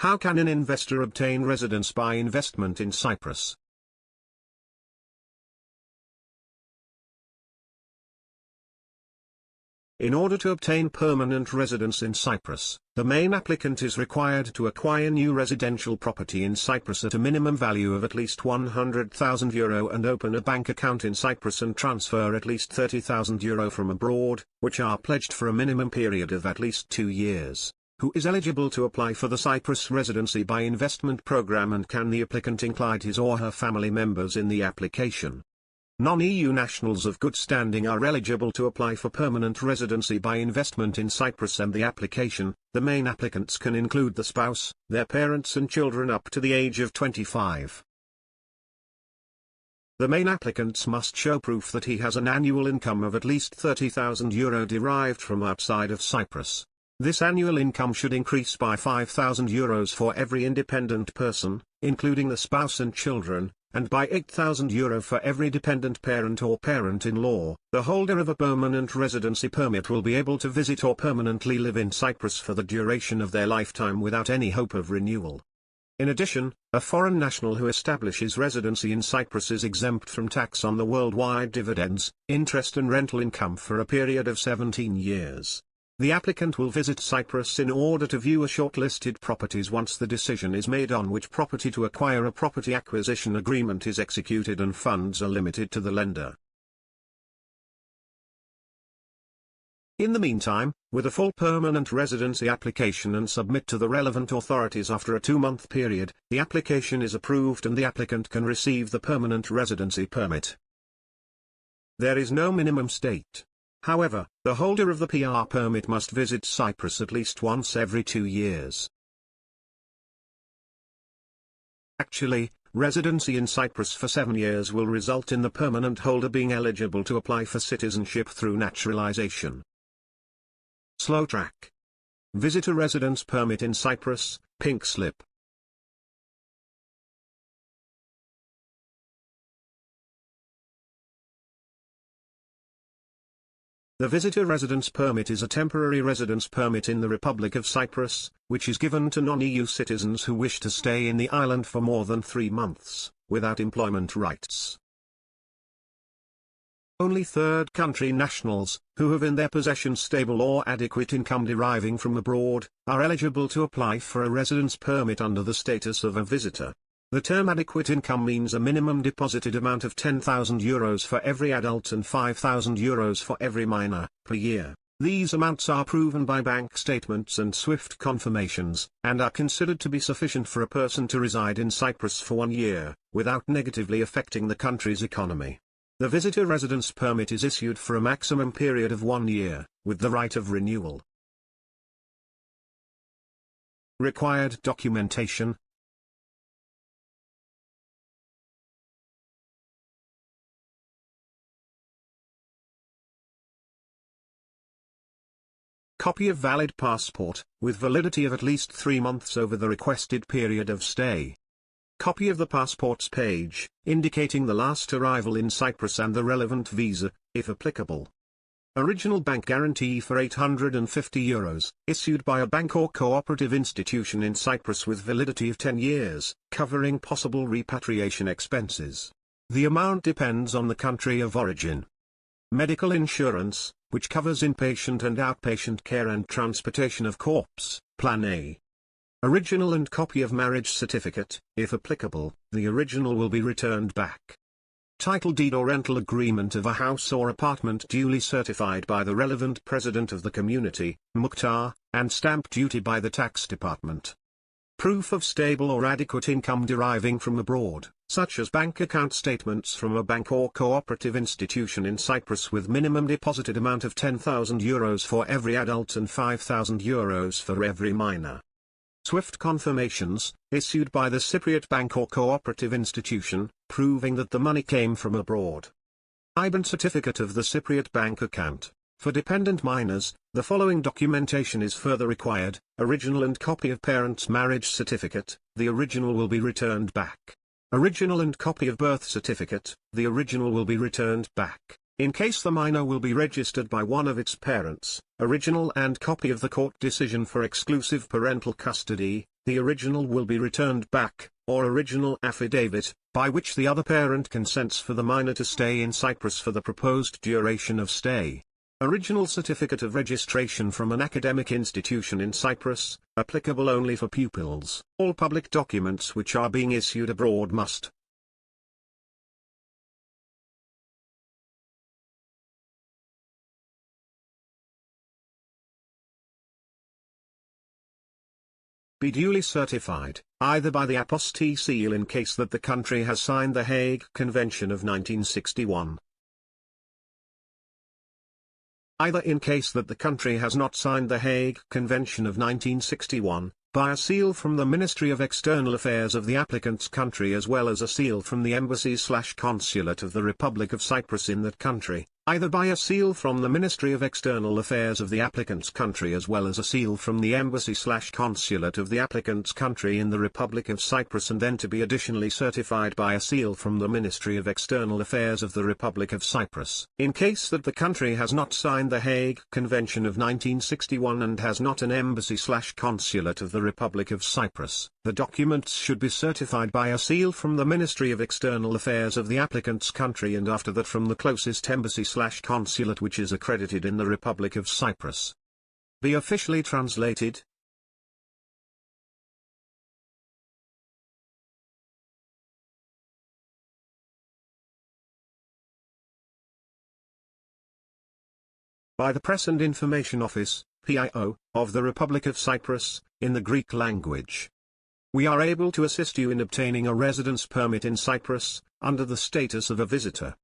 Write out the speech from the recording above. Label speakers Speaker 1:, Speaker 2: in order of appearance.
Speaker 1: How can an investor obtain residence by investment in Cyprus? In order to obtain permanent residence in Cyprus, the main applicant is required to acquire new residential property in Cyprus at a minimum value of at least €100,000 and open a bank account in Cyprus and transfer at least €30,000 from abroad, which are pledged for a minimum period of at least 2 years. Who is eligible to apply for the Cyprus Residency by Investment Program, and can the applicant include his or her family members in the application? Non-EU nationals of good standing are eligible to apply for permanent residency by investment in Cyprus, and the application, the main applicants can include the spouse, their parents and children up to the age of 25. The main applicants must show proof that he has an annual income of at least €30,000 derived from outside of Cyprus. This annual income should increase by €5,000 for every independent person, including the spouse and children, and by €8,000 for every dependent parent or parent-in-law. The holder of a permanent residency permit will be able to visit or permanently live in Cyprus for the duration of their lifetime without any hope of renewal. In addition, a foreign national who establishes residency in Cyprus is exempt from tax on the worldwide dividends, interest and rental income for a period of 17 years. The applicant will visit Cyprus in order to view a shortlisted properties once the decision is made on which property to acquire. A property acquisition agreement is executed and funds are limited to the lender. In the meantime, with a full permanent residency application and submit to the relevant authorities after a 2-month period, the application is approved and the applicant can receive the permanent residency permit. There is no minimum state. However, the holder of the PR permit must visit Cyprus at least once every 2 years. Actually, residency in Cyprus for 7 years will result in the permanent holder being eligible to apply for citizenship through naturalization. Slow track. Visit a residence permit in Cyprus, pink slip. The visitor residence permit is a temporary residence permit in the Republic of Cyprus, which is given to non-EU citizens who wish to stay in the island for more than 3 months, without employment rights. Only third country nationals, who have in their possession stable or adequate income deriving from abroad, are eligible to apply for a residence permit under the status of a visitor. The term adequate income means a minimum deposited amount of €10,000 for every adult and €5,000 for every minor, per year. These amounts are proven by bank statements and SWIFT confirmations, and are considered to be sufficient for a person to reside in Cyprus for 1 year, without negatively affecting the country's economy. The visitor residence permit is issued for a maximum period of 1 year, with the right of renewal. Required documentation. Copy of valid passport, with validity of at least 3 months over the requested period of stay. Copy of the passport's page, indicating the last arrival in Cyprus and the relevant visa, if applicable. Original bank guarantee for €850, issued by a bank or cooperative institution in Cyprus with validity of 10 years, covering possible repatriation expenses. The amount depends on the country of origin. Medical insurance, which covers inpatient and outpatient care and transportation of corpse, Plan A. Original and copy of marriage certificate, if applicable, the original will be returned back. Title deed or rental agreement of a house or apartment duly certified by the relevant president of the community, Mukhtar, and stamp duty by the tax department. Proof of stable or adequate income deriving from abroad, such as bank account statements from a bank or cooperative institution in Cyprus with minimum deposited amount of €10,000 for every adult and €5,000 for every minor. SWIFT confirmations, issued by the Cypriot bank or cooperative institution, proving that the money came from abroad. IBAN certificate of the Cypriot bank account. For dependent minors, the following documentation is further required: original and copy of parent's marriage certificate, the original will be returned back. Original and copy of birth certificate, the original will be returned back. In case the minor will be registered by one of its parents, original and copy of the court decision for exclusive parental custody, the original will be returned back, or original affidavit, by which the other parent consents for the minor to stay in Cyprus for the proposed duration of stay. Original certificate of registration from an academic institution in Cyprus, applicable only for pupils. All public documents which are being issued abroad must be duly certified, either by the apostille seal in case that the country has signed the Hague Convention of 1961. Either in case that the country has not signed the Hague Convention of 1961, by a seal from the Ministry of External Affairs of the applicant's country as well as a seal from the embassy/consulate of the Republic of Cyprus in that country, either by a seal from the Ministry of External Affairs of the applicant's country as well as a seal from the embassy/consulate of the applicant's country in the Republic of Cyprus, and then to be additionally certified by a seal from the Ministry of External Affairs of the Republic of Cyprus. In case that the country has not signed the Hague Convention of 1961 and has not an embassy/consulate of the Republic of Cyprus, the documents should be certified by a seal from the Ministry of External Affairs of the applicant's country, and after that from the closest embassy/consulate which is accredited in the Republic of Cyprus. Be officially translated. By the Press and Information Office, PIO, of the Republic of Cyprus, in the Greek language. We are able to assist you in obtaining a residence permit in Cyprus, under the status of a visitor.